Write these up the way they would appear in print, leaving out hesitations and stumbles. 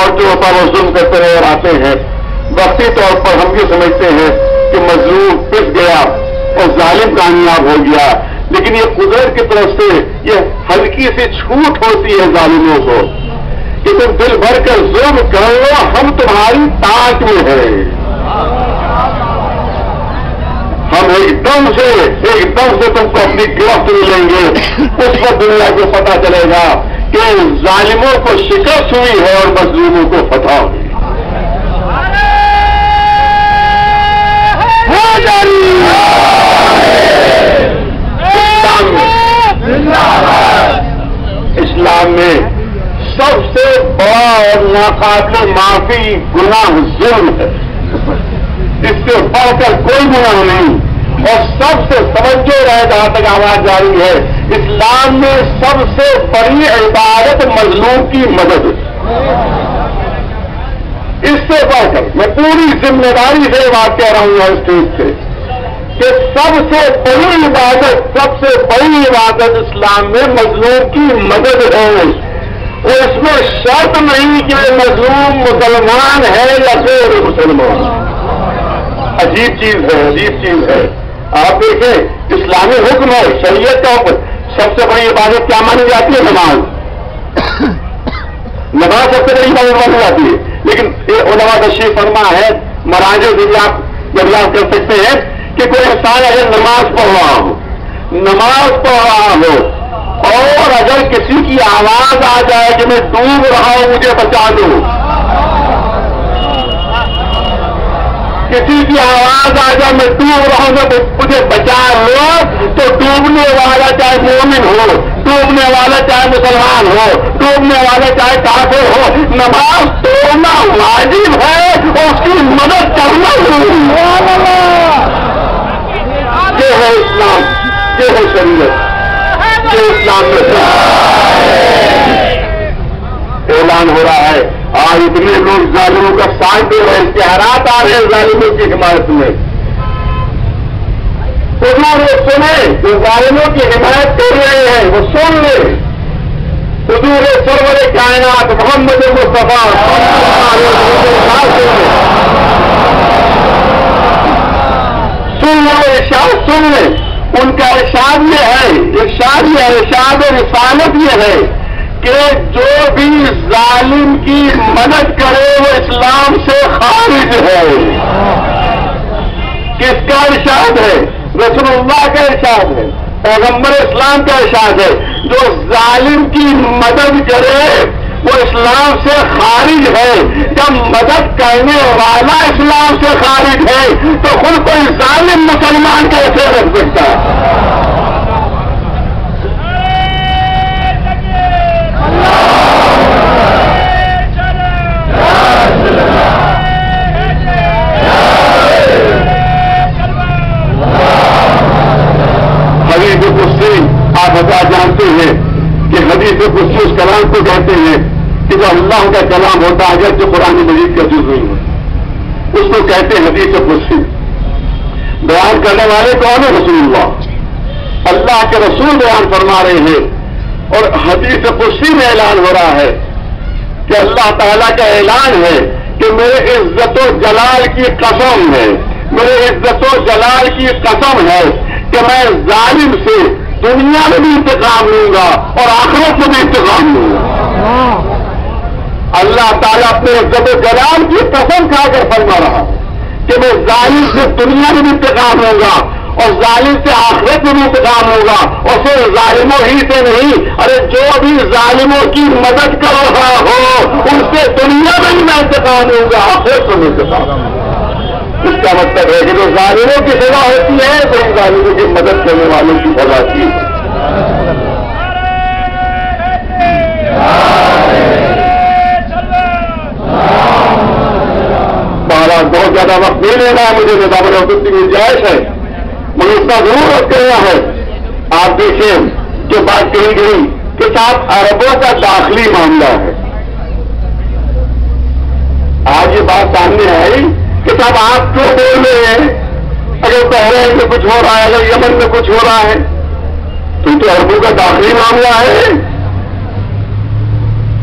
عورتوں پر وہ ظلم کرتے نظر آتے ہیں. وقتی طور پر ہم یہ سمجھتے ہیں کہ مظلوم پس گیا اور ظالم کامیاب ہو گیا، لیکن یہ قدرت کی طرف سے یہ ہلکی سی چھوٹ ہوتی ہے ظالموں کو کہ تم دل بھر کر ظلم کرو، ہم تمہاری طاقت میں ہے. ہم ایک دم سے تم کو اپنی گرفت میں لیں گے. اس وقت دنیا کو پتا چلے گا کہ ظالموں کو شکست ہوئی ہے اور مظلوموں کو فتح ہوئی. اسلام میں سب سے بڑا اور ناقابل معافی گناہ ظلم ہے. اس سے بڑھ کر کوئی گناہ نہیں. اور سب سے توجہ رہے جہاں تک آواز جاری ہے، اسلام میں سب سے بڑی عبادت مظلوم کی مدد. اس سے بڑھ کر میں پوری ذمہ داری سے بات کہہ رہا ہوں اس اسٹیج سے کہ سب سے بڑی عبادت اسلام میں مظلوم کی مدد ہے. اور اس میں شرط نہیں کہ مظلوم مسلمان ہے یا غیر مسلمان. عجیب چیز ہے. آپ دیکھیں اسلامی حکم ہے، شریعت کا حکم. سب سے بڑی عبادت کیا مانی جاتی ہے؟ نماز سب سے بڑی عبادت مانی جاتی ہے. لیکن علماء تشریف فرما ہے مراجع دریافت کر سکتے ہیں کہ کوئی انسان اگر نماز پڑھ رہا ہو اور اگر کسی کی آواز آ جائے کہ میں ڈوب رہا ہوں مجھے بچا دو، کسی کی آواز آ جائے میں ڈوب رہا ہوں مجھے بچا لو، تو ڈوبنے والا چاہے مومن ہو، ڈوبنے والا چاہے مسلمان ہو، ڈوبنے والا چاہے کافر ہو، نماز توڑنا واجب ہے اور اس کی مدد کرنا ضروری ہے. یہ ہے اسلام، یہ ہے شریعت، یہ اسلام میں اعلان ہو رہا ہے. آج اتنے لوگ ظالموں کا ساتھ دے رہے ہیں، اشتہارات آ رہے ہیں ظالموں کی حمایت میں. حضور سنیں جو ظالموں کی حمایت کر رہے ہیں وہ سن لیں. حضور سرور کائنات محمد مصطفیٰ سن لو، ارشاد سن لیں. ان کا ارشاد یہ ہے، ارشاد رسالت یہ ہے کہ جو بھی ظالم کی مدد کرے وہ اسلام سے خارج ہے. کس کا ارشاد ہے؟ رسول اللہ کا ارشاد ہے، پیغمبر اسلام کا ارشاد ہے. جو ظالم کی مدد کرے وہ اسلام سے خارج ہے. جب مدد کرنے والا اسلام سے خارج ہے تو خود کوئی ظالم مسلمان کیسے رکھ سکتا ہے؟ حدیث قدسی آپ بتا جانتے ہیں کہ حدیث قدسی اس کلام کو کہتے ہیں کہ جو اللہ کا کلام ہوتا ہے جو قرآن مجید کا جز نہیں ہوتا اس کو کہتے ہیں حدیث قدسی. بیان کرنے والے کون ہے؟ رسول اللہ. اللہ کے رسول بیان فرما رہے ہیں اور حدیث قدسی میں اعلان ہو رہا ہے کہ اللہ تعالیٰ کا اعلان ہے کہ میرے عزت و جلال کی قسم ہے، میرے عزت و جلال کی قسم ہے کہ میں ظالم سے دنیا میں بھی انتقام لوں گا اور آخرت میں بھی انتقام لوں گا. اللہ تعالیٰ اپنے عزت و جلال کی قسم کھا کر فرما رہا کہ میں ظالم سے دنیا میں بھی انتقام لوں گا اور ظالم سے آخرت میں بھی انتقام ہوگا. اور صرف ظالموں ہی سے نہیں، ارے جو بھی ظالموں کی مدد کر رہا ہو ان سے دنیا میں بھی میں انتقام لوں گا، آخرت میں بھی انتقام لوں گا. اس کا مطلب ہے کہ جو ظالموں کی سزا ہوتی ہے تو ان ظالموں کی مدد کرنے والوں کی سزا کی. بہت زیادہ وقت نہیں لینا ہے مجھے، نظام الحکومت کی گنجائش ہے مگر اس کا ضرور کرنا ہے. آپ دیکھیں جو بات کہی گئی کہ صاحب عربوں کا داخلی معاملہ ہے. آج یہ بات سامنے آئی کہ صاحب آپ کیوں بول رہے ہیں؟ اگر بحرین میں کچھ ہو رہا ہے، اگر یمن میں کچھ ہو رہا ہے تو عربوں کا داخلی معاملہ ہے.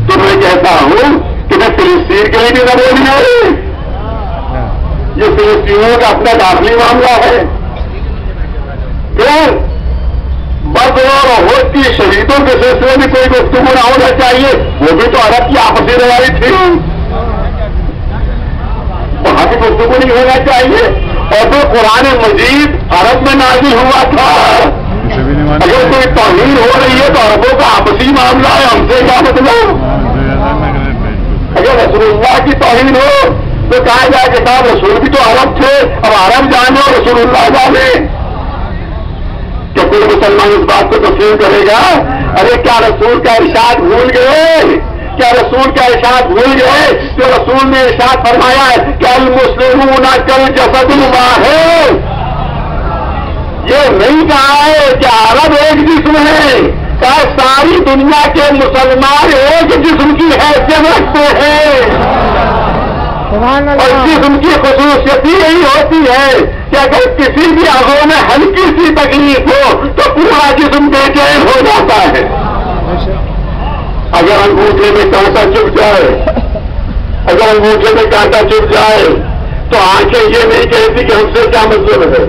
تو میں کہتا ہوں کہ انہیں فلسطین کے لیے بھی نہ بولنا ہے، یہ فلسطینیوں کا اپنا داخلی معاملہ ہے. پھر بد اور عہد کی شہیدوں کے سلسلے میں کوئی گفتگو نہ ہونا چاہیے، وہ بھی تو عرب کی آپسی لڑائی تھی، وہاں کی گفتگو نہیں ہونا چاہیے. اور پھر قرآن مجید عرب میں نازل ہوا تھا، اگر کوئی توہین ہو رہی ہے تو عربوں کا آپسی معاملہ ہے، ہم سے کیا مطلب؟ اگر رسول اللہ کی توہین ہو تو کہا جائے کہ صاحب رسول بھی تو عرب تھے، اب عرب جانے اور رسول اللہ جانے. کیا کوئی مسلمان اس بات کو تسلیم کرے گا؟ ارے کیا رسول کا ارشاد بھول گئے؟ کیا رسول کا ارشاد بھول گئے جو رسول نے ارشاد فرمایا ہے کہ المسلمون کالجسد الواحد؟ یہ نہیں کہا ہے کہ عرب ایک جسم ہے، کہا ساری دنیا کے مسلمان ایک جسم کی حیثیت رکھتے ہیں. اور جسم کی خصوصیت یہی ہوتی ہے کہ اگر کسی بھی عضو میں ہلکی سی تکلیف ہو تو پورا جسم بے چین ہو جاتا ہے. اگر انگوٹھے میں کانٹا چپ جائے، اگر انگوٹھے میں کانٹا چپ جائے تو آنکھیں یہ نہیں کہتی کہ ہم سے کیا مطلب ہے،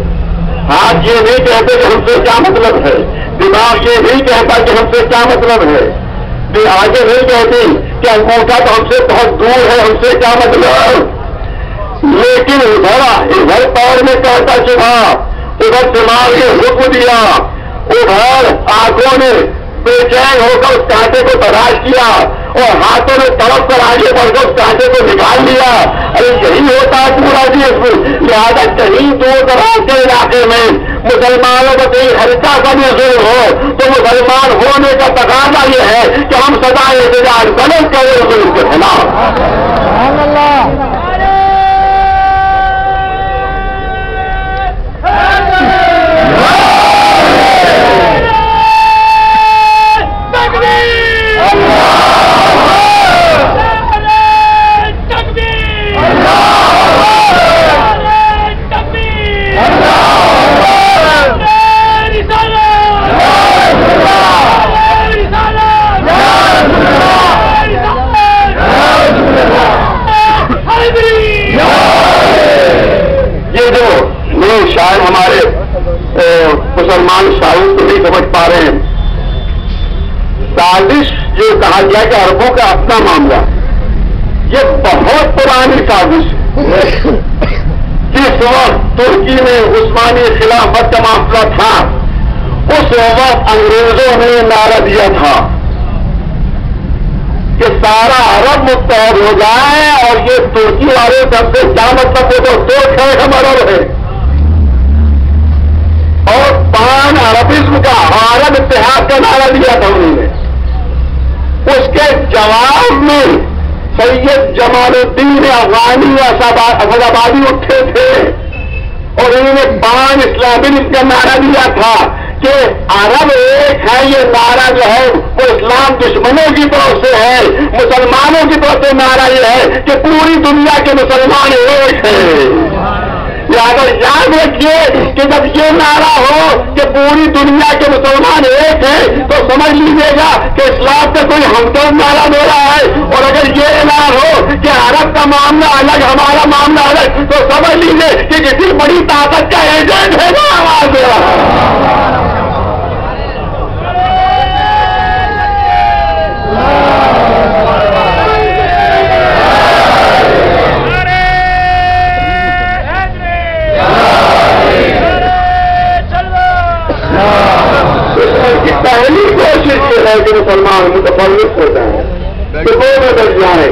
ہاتھ یہ نہیں کہتے کہ ہم سے کیا مطلب ہے، دماغ یہ نہیں کہتا کہ ہم سے کیا مطلب ہے، آگے نہیں کہتی کہ انگوٹھا تو ہم سے بہت دور ہے، ہم سے کیا مطلب. لیکن ادھر پیر میں کانٹا چبھا، ادھر دماغ نے حکم دیا، ادھر آنکھوں نے بے چین ہو کر اس کانٹے کو تلاش کیا اور ہاتھوں نے طرف پر آگے بڑھ کر اس کانٹے کو نکال لیا. ارے یہی ہوتا ہے پورا جسم. لہٰذا کہیں دور دراز کے علاقے میں مسلمانوں کو کہیں ہلکا سا بھی ظلم ہو تو مسلمان ہونے کا تقاضا یہ ہے کہ ہم سدا احتجاج بلند کریں ظلم کے خلاف. شاید ہمارے مسلمان شاعر کو نہیں سمجھ پا رہے ہیں. سازش جو کہا گیا کہ عربوں کا اپنا معاملہ، یہ بہت پرانی سازش ہے. جس وقت ترکی میں عثمانی خلافت کا معاملہ تھا اس وقت انگریزوں نے نعرہ دیا تھا کہ سارا عرب متحد ہو جائے اور یہ ترکی والے سب سے کیا مطلب وہ تو دو کھڑے ہم عرب ہیں. اور پان عربزم کا عرب اتحاد کا نعرہ دیا تھا انہوں نے. اس کے جواب میں سید جمال الدین افغانی اسد آبادی اٹھے تھے اور انہوں نے پان اسلامزم کا نعرہ دیا تھا کہ عرب ایک ہے. یہ نعرہ جو ہے وہ اسلام دشمنوں کی طرف سے ہے، مسلمانوں کی طرف سے نعرہ یہ ہے کہ پوری دنیا کے مسلمان ایک ہیں. لہٰذا یاد رکھیے کہ جب یہ نعرہ ہو کہ پوری دنیا کے مسلمان ایک ہیں تو سمجھ لیجیے گا کہ اسلام کا کوئی ہمدرد نعرہ دے رہا ہے. اور اگر یہ اعلان ہو کہ عرب کا معاملہ الگ ہمارا معاملہ الگ تو سمجھ لیجیے کہ کسی بڑی طاقت کا ایجنٹ ہے جو آواز دے رہا ہے. پہلی کوشش یہ ہے کہ مسلمان متفرق ہو جائیں، دو بدل جائیں،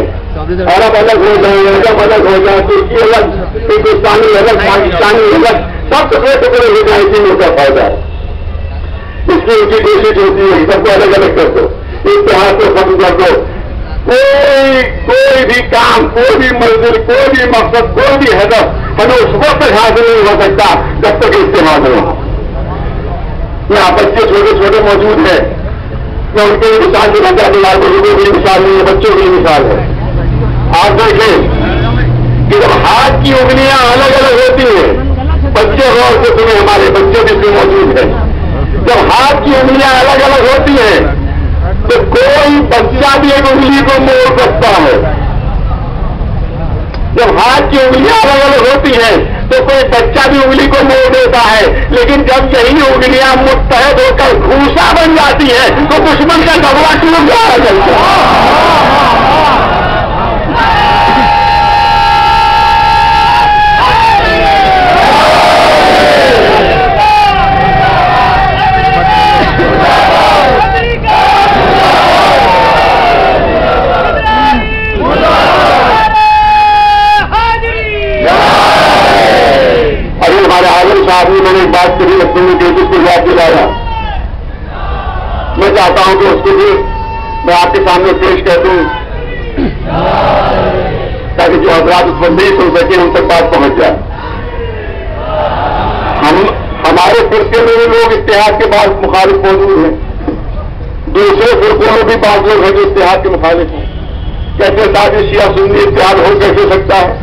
عرب الگ ہو جائیں، عرب الگ ہو جائیں، ترکی الگ، ہندوستانی الگ، پاکستانی الگ، سب ٹکڑے ٹکڑے ہو جائیں. اسی میں کا فائدہ ہے. اس لیے ان کی کوشش ہوتی ہے سب کو الگ الگ کر دو، اتحاد کو ختم کر دو. کوئی بھی کام، کوئی بھی منزل، کوئی بھی مقصد، کوئی بھی ہدف ہمیں اس وقت تک حاصل نہیں ہو سکتا جب تک اتحاد ہو. یہاں بچے چھوٹے چھوٹے موجود ہیں، میں ان کے لیے مثال دینا چاہتے ہیں. بزرگوں کی مثال نہیں ہے، بچوں کی مثال ہے. آپ دیکھیں کہ جب ہاتھ کی انگلیاں الگ الگ ہوتی ہیں، بچے غور سے سنیں، ہمارے بچے بھی اس میں موجود ہیں. جب ہاتھ کی انگلیاں الگ الگ ہوتی ہیں تو کوئی بچہ بھی ایک انگلی کو موڑ سکتا ہے کی انگلیاں الگ الگ ہوتی ہیں تو کوئی بچہ بھی انگلی کو موڑ دیتا ہے، لیکن جب یہی انگلیاں متحد ہو کر گھوسا بن جاتی ہے تو دشمن کا گھبرا ٹوٹ جاتا آدمی میں نے ایک بات کری رسول کے جس کو یاد دلایا، میں چاہتا ہوں کہ اس کو بھی میں آپ کے سامنے پیش کر دوں تاکہ جو حضرات اس پر نہیں سن سکے ان تک بات پہنچ جائے. ہمارے فرقے میں بھی لوگ اتحاد کے بعد مخالف موجود ہیں، دوسرے فرقوں میں بھی بعض لوگ ہیں جو اتحاد کے مخالف ہیں. کیسے تاکہ شیعہ سنی اتحاد ہو کیسے سکتا ہے؟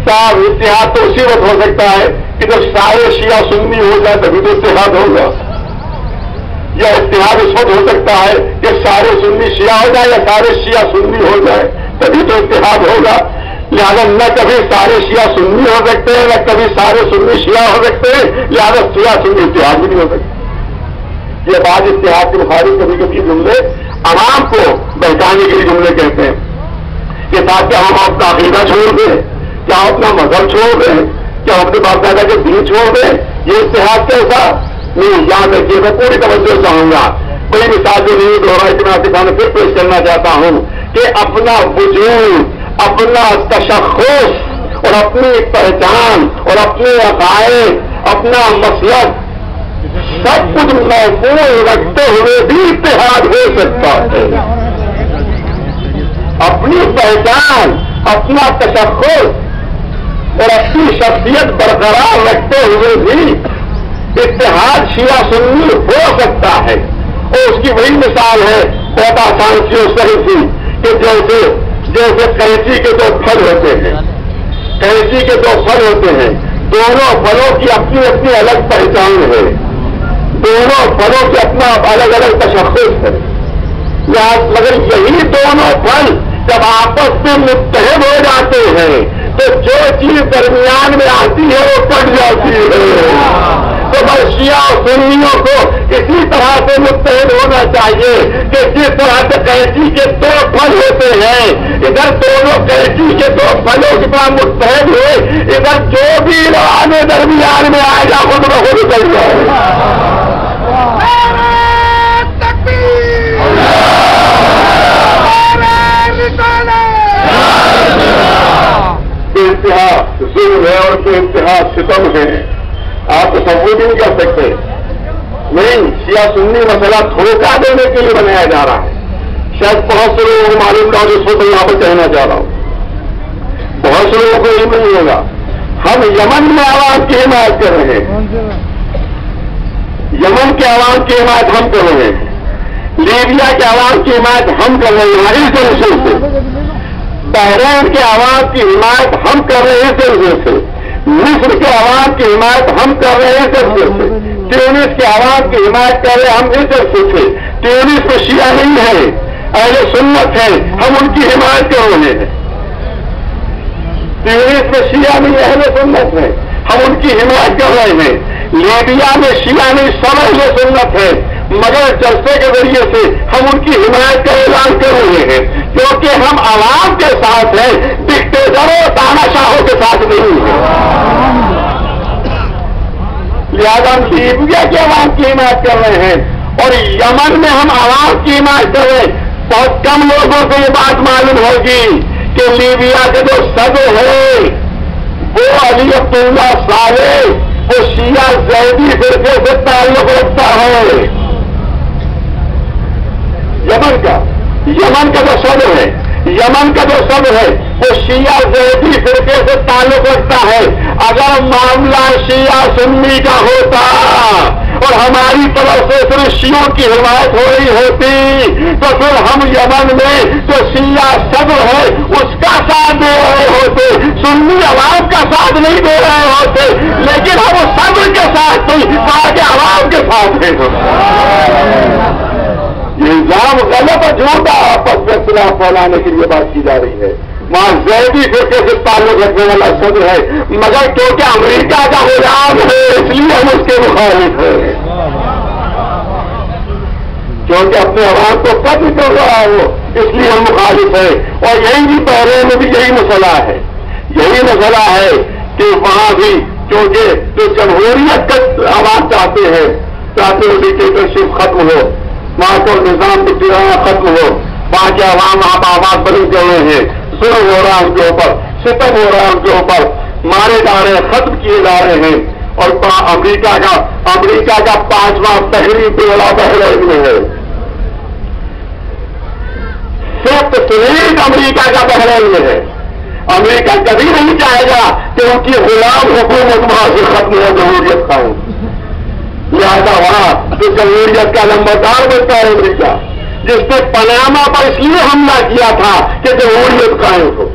صاحب اتحاد تو اسی وقت ہو سکتا ہے کہ جب سارے شیعہ سنی ہو جائے تبھی تو اتحاد ہوگا، یا اتحاد اس وقت ہو سکتا ہے کہ سارے سنی شیعہ ہو جائے یا سارے شیعہ سنی ہو جائے تبھی تو اتحاد ہوگا. لہذا نہ کبھی سارے شیعہ سنی ہو سکتے ہیں نہ کبھی سارے سنی شیعہ ہو سکتے ہیں، لہذا شیعہ سنی اتحاد بھی نہیں ہو سکتے. یہ بات اتحاد کے مخالف کبھی کبھی جملے عوام کو بہکانے کے لیے جملے کہتے ہیں کہ تاکہ ہم اپنا عقیدہ چھوڑ دیں، کیا اپنا مذہب چھوڑ دیں، کیا اپنے باپ دادا کے دین چھوڑ دیں. یہ اتحاد کیسا نہیں، یاد رکھیے. میں پوری توجہ چاہوں گا. بڑی مثال جو نہیں دوہرا اتنا آپ کے سامنے پھر پیش کرنا چاہتا ہوں کہ اپنا وجود، اپنا تشخص اور اپنی پہچان اور اپنے عقائد، اپنا مسلک سب کچھ محفوظ رکھتے ہوئے بھی اتحاد ہو سکتا ہے. اپنی پہچان، اپنا تشخص اور اپنی شخصیت برقرار رکھتے ہوئے بھی اتحاد شیعہ سنی ہو سکتا ہے. اور اس کی وہی مثال ہے بہت آسان سی اور صحیح سی کہ جیسے قینچی کے دو پھل ہوتے ہیں، قینچی کے دو پھل ہوتے ہیں، دونوں پھلوں کی اپنی اپنی الگ پہچان ہے، دونوں پھلوں کی اپنا الگ الگ تشخص ہے. مگر یہی دونوں پھل جب آپس میں متحد ہو جاتے ہیں تو جو چیز درمیان میں آتی ہے وہ کٹ جاتی ہے. تو بس شیعہ اور سنیوں کو اسی طرح سے متحد ہونا چاہیے کہ جس طرح سے قینچی کے دو پھل ہوتے ہیں، ادھر دونوں قینچی کے دو پھلوں کی طرح متحد ہوئے، ادھر جو بھی لڑانے درمیان میں آئے گا خود بخود نکل جائے گا. انتہا ظلم ہے اور تو انتہا ستم ہے، آپ تصور بھی نہیں کر سکتے. نہیں، شیعہ سنی مسئلہ دھوکہ دینے کے لیے بنایا جا رہا ہے. شاید بہت سے لوگوں کو معلوم نہ ہو جس کو میں یہاں پر کہنا چاہ رہا ہوں، بہت سے لوگوں کو علم نہیں ہوگا. ہم یمن میں عوام کی حمایت کر رہے ہیں، یمن کے عوام کی حمایت ہم کر رہے ہیں، لیبیا کے عوام کی حمایت ہم کر رہے ہیں اس دلچسپی سے، بحرین کے عوام کی حمایت ہم کر رہے ہیں اس دلچسپی سے، مصر کے عوام کی حمایت ہم کر رہے ہیں اس دلچسپی سے، ٹیونس کے عوام کی حمایت کر رہے ہیں ہم اس دلچسپی سے. ٹیونس میں شیعہ نہیں ہے، اہل سنت ہے، ہم ان کی حمایت کر رہے ہیں. ٹیونس میں شیعہ نہیں، اہل سنت ہے، ہم ان کی حمایت کر رہے ہیں. لیبیا میں شیعہ نہیں، سب اہل سنت ہے، مگر جلسے کے ذریعے سے ہم ان کی حمایت کا اعلان کر رہے ہیں کیونکہ ہم عوام کے ساتھ ہیں، ڈکٹیٹروں تاناشاہوں کے ساتھ نہیں ہیں. لہذا ہم لیبیا کے عوام کی حمایت کر رہے ہیں اور یمن میں ہم عوام کی حمایت کر رہے ہیں. بہت کم لوگوں کو یہ بات معلوم ہوگی کہ لیبیا کے جو صدر ہے وہ علی عبداللہ صالح، وہ شیعہ زیدی فرقے سے تعلق رکھتا ہے. یمن کا جو صدر ہے، یمن کا جو صدر ہے وہ شیعہ زیدی فرقے سے تعلق رکھتا ہے. اگر معاملہ شیعہ سنی کا ہوتا اور ہماری طرف سے صرف شیعوں کی حمایت ہو رہی ہوتی تو پھر ہم یمن میں جو شیعہ صدر ہے اس کا ساتھ دے رہے ہوتے، سنی عوام کا ساتھ نہیں دے رہے ہوتے. لیکن ہم اس صدر کے ساتھ نہیں، وہاں کے عوام کے ساتھ ہیں. یہ الزام غلط اور جھوٹا آپس میں اختلاف پھیلانے کے لیے بات کی جا رہی ہے. وہاں زیدی فرقے سے تعلق رکھنے والا صدر ہے، مگر کیونکہ امریکہ کا غلام ہے اس لیے ہم اس کے مخالف ہیں، کیونکہ اپنے عوام کو قتل کر رہا ہو اس لیے ہم مخالف ہیں۔ اور یہی بحرین میں بھی یہی مسئلہ ہے، یہی مسئلہ ہے کہ وہاں بھی کیونکہ جو جمہوریت کا عوام چاہتے ہیں ڈکٹیٹرشپ ختم ہو، وہاں کا نظام ٹرانا ختم ہو، وہاں کے عوام وہاں پر آواز بلند کر رہے ہیں، ظلم ہو رہا ہے ان کے اوپر، ستم ہو رہا ہے ان کے اوپر، مارے جا رہے ہیں، ختم کیے جا رہے ہیں۔ اور امریکہ کا 5واں تحریک بڑا بحرین میں ہے، صرف سلیٹ امریکہ کا بحرین میں ہے۔ امریکہ کبھی نہیں چاہے گا کہ ان کی غلام حکومت وہاں سے ختم ہو جمہوریت قائم، لہٰذا وہاں جو جمہوریت کا نمبردار بنتا ہے امریکہ، جس نے پناما پر اس لیے حملہ کیا تھا کہ جمہوریت قائم ہو،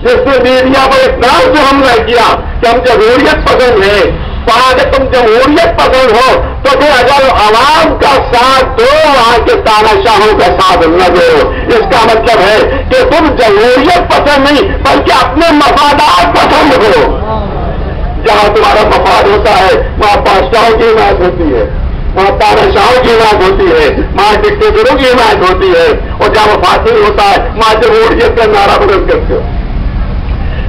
جس نے میڈیا پر اتنا سے حملہ کیا کہ ہم جمہوریت پسند ہیں، اگر تم جمہوریت پسند ہو تو پھر اگر عوام کا ساتھ دو وہاں کے تاناشاہوں کا ساتھ نہ دو، اس کا مطلب ہے کہ تم جمہوریت پسند نہیں بلکہ اپنے مفادات پسند ہو۔ جہاں تمہارا مفاد ہوتا ہے وہاں بادشاہوں کی حمایت ہوتی ہے، وہاں تاناشاہوں کی حمایت ہوتی ہے، وہاں ڈکٹیٹروں کی حمایت ہوتی ہے، اور جہاں مفاد نہیں ہوتا ہے وہاں جمہوریت کا نعرہ بلند کرتے ہو۔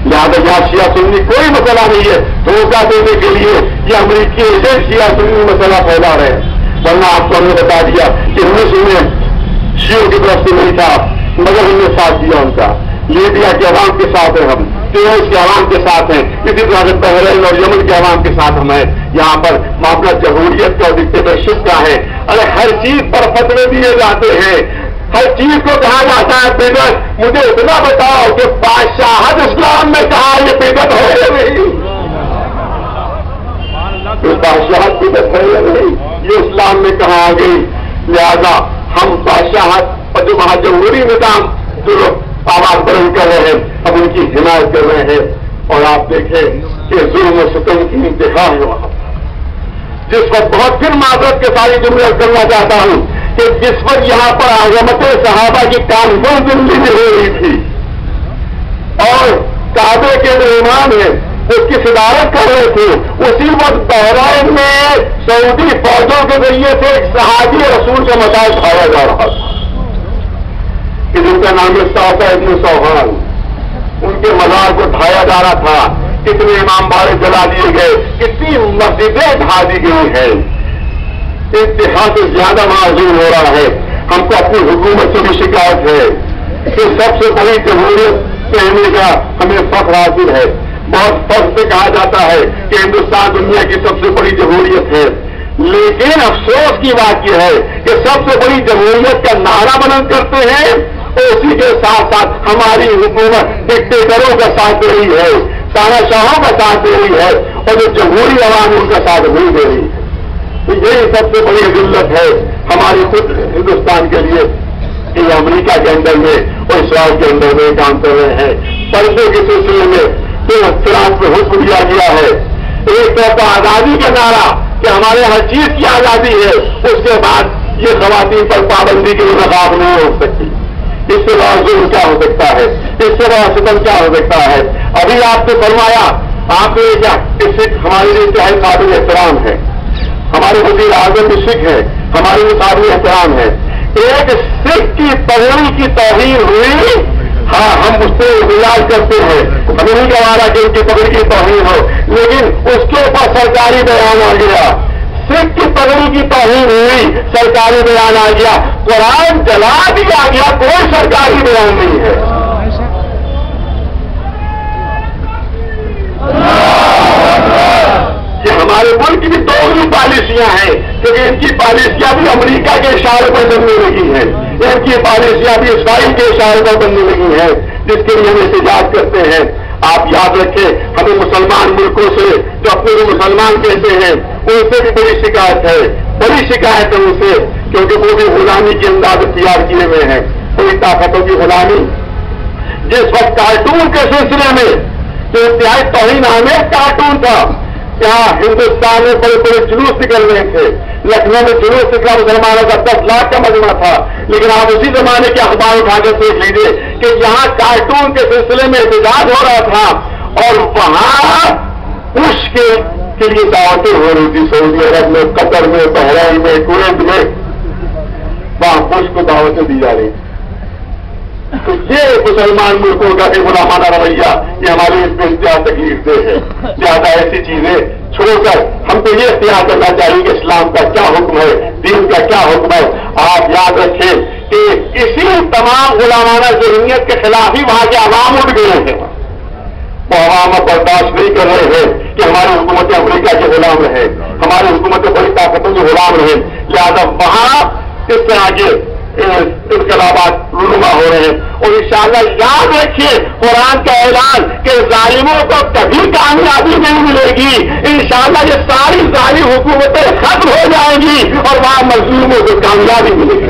لہٰذا یہاں شیعہ سنی کوئی مسئلہ نہیں ہے، دھوکہ دینے کے لیے یہ امریکی ایجنٹ شیعہ سنی مسئلہ پھیلا رہے ہیں، ورنہ آپ کو ہم نے بتا دیا کہ ہمیں شیعوں کی طرف سے نہیں تھا، مگر ہم نے ساتھ دیا ان کا، لیبیا کے عوام کے ساتھ ہیں ہم، تیونس کے عوام کے ساتھ ہیں، اسی طرح سے بحرین اور یمن کے عوام کے ساتھ ہم ہیں۔ یہاں پر معاملہ جمہوریت کا اور ڈکٹیٹرشپ کا ہے، ارے ہر چیز پر فتوے دیے جاتے ہیں، ہر چیز کو کہا جاتا ہے بدعت۔ مجھے اتنا بتاؤ کہ بادشاہت اسلام میں کہا یہ بدعت ہے یا نہیں؟ بادشاہت بدعت ہے یا نہیں یہ اسلام میں کہا آ گئی۔ لہذا ہم بادشاہت اور جو وہاں جمہوری نظام جو آواز بلند کر رہے ہیں ہم ان کی حمایت کر رہے ہیں۔ اور آپ دیکھیں کہ ظلم و ستم کی انتہا ہے وہاں، جس وقت بہت پھر معذرت کے ساری جملے کرنا چاہتا ہوں کہ جس وقت یہاں پر عظمت صحابہ کی کانفرنس دلی میں ہو رہی تھی اور کعبے کے جو امام ہیں اس کی صدارت کر رہے تھے، اسی وقت بحرین میں سعودی فوجوں کے ذریعے سے ایک صحابی رسول کا مسائل اٹھایا جا رہا تھا کہ جن کا نام ہے صعصع ابن صوحان، ان کے مزار کو اٹھایا جا رہا تھا، کتنے امام بارے جلا دیے گئے، کتنی مسجدیں اٹھا دی گئی ہیں، انتہا سے زیادہ معذور ہو رہا ہے۔ ہم کو اپنی حکومت سے بھی شکایت ہے کہ سب سے بڑی جمہوریت کہنے کا ہمیں فخر حاصل ہے، بہت فخر سے کہا جاتا ہے کہ ہندوستان دنیا کی سب سے بڑی جمہوریت ہے، لیکن افسوس کی بات یہ ہے کہ سب سے بڑی جمہوریت کا نعرہ بلند کرتے ہیں اور اسی کے ساتھ ساتھ ہماری حکومت ڈکٹیٹروں کا ساتھ دے رہی ہے، تاناشاہوں کا ساتھ دے رہی ہے، اور جو جمہوری عوام ان کا ساتھ نہیں دے رہی ہے۔ تو یہی سب سے بڑی ذلت ہے ہماری خود ہندوستان کے لیے کہ یہ امریکہ کے اندر میں اور اسرائیل کے اندر میں کام کر رہے ہیں۔ پردے کے سلسلے میں فرانس میں حکم دیا گیا ہے، ایک طرف آزادی کا نعرہ کہ ہمارے ہر چیز کی آزادی ہے، اس کے بعد یہ خواتین پر پابندی کی نقاب نہیں ہو سکتی، اس سے بڑا ظلم کیا ہو سکتا ہے، اس سے بڑا ستم کیا ہو سکتا ہے۔ ابھی آپ نے فرمایا، آپ نے کیا اس ہمارے لیے انتہائی قابل احترام ہے، ہمارے وزیر اعظم بھی سکھ ہے، ہمارے لیے قابل احترام ہے۔ ایک سکھ کی پگڑی کی توہین ہوئی، ہاں ہم اس سے اعتراض کرتے ہیں، ہمیں نہیں کہا رہا کہ ان کی پگڑی کی توہین ہو، لیکن اس کے اوپر سرکاری بیان آ گیا، سکھ کی پگڑی کی توہین ہوئی، سرکاری بیان آ گیا، قرآن جلا دیا گیا، کوئی سرکاری بیان نہیں ہے۔ ہمارے ملک کی بھی دوگنی پالیسیاں ہیں، کیونکہ ان کی پالیسیاں بھی امریکہ کے اشارے پر بننے لگی ہیں، ان کی پالیسیاں بھی اسرائیل کے اشارے پر بننے لگی ہیں، جس کے لیے ہم احتجاج کرتے ہیں۔ آپ یاد رکھیں، ہمیں مسلمان ملکوں سے جو اپنے کو مسلمان کہتے ہیں ان سے بھی بڑی شکایت ہے، بڑی شکایت ہے ان سے، کیونکہ وہ بھی غلامی کے انداز اختیار کیے ہوئے ہیں، بڑی طاقتوں کی غلامی۔ جس وقت کارٹون کے سلسلے میں جو انتہائی توہین آمیز کارٹون تھا، یہاں ہندوستان میں بڑے بڑے جلوس نکل رہے تھے، لکھنؤ میں جلوس نکلا مسلمانوں کا 10 لاکھ کا مجمع تھا، لیکن آپ اسی زمانے کے اخبار اٹھا کر دیکھ لیجیے کہ یہاں کارٹون کے سلسلے میں احتجاج ہو رہا تھا اور وہاں بش کے لیے دعوتیں ہو رہی تھی، سعودی عرب میں، قطر میں، بحرین میں، کویت میں، وہاں بش کو دعوتیں دی جا رہی تھی. تو یہ مسلمان ملکوں کا ایک غلامانہ رویہ یہ ہماری اس میں انتہا تکلیف دہ ہے. زیادہ ایسی چیزیں چھوڑ کر ہم کو یہ اختیار کرنا چاہیے کہ اسلام کا کیا حکم ہے، دین کا کیا حکم ہے. آپ یاد رکھیں کہ اسی تمام غلامانہ ذہنیت کے خلاف ہی وہاں کے عوام اٹھ گئے ہیں. وہ عوام برداشت نہیں کر رہے ہیں کہ ہماری حکومت امریکہ کے غلام رہے، ہماری حکومت بڑی طاقتوں کے غلام رہے. لہٰذا وہاں اس طرح کے انقلابات رونما ہو رہے ہیں. اور انشاءاللہ یاد رکھیے قرآن کا اعلان کہ ظالموں کو کبھی کامیابی نہیں ملے گی. انشاءاللہ یہ ساری ظالم حکومتیں ختم ہو جائیں گی اور وہاں مظلوموں کو کامیابی ملے گی.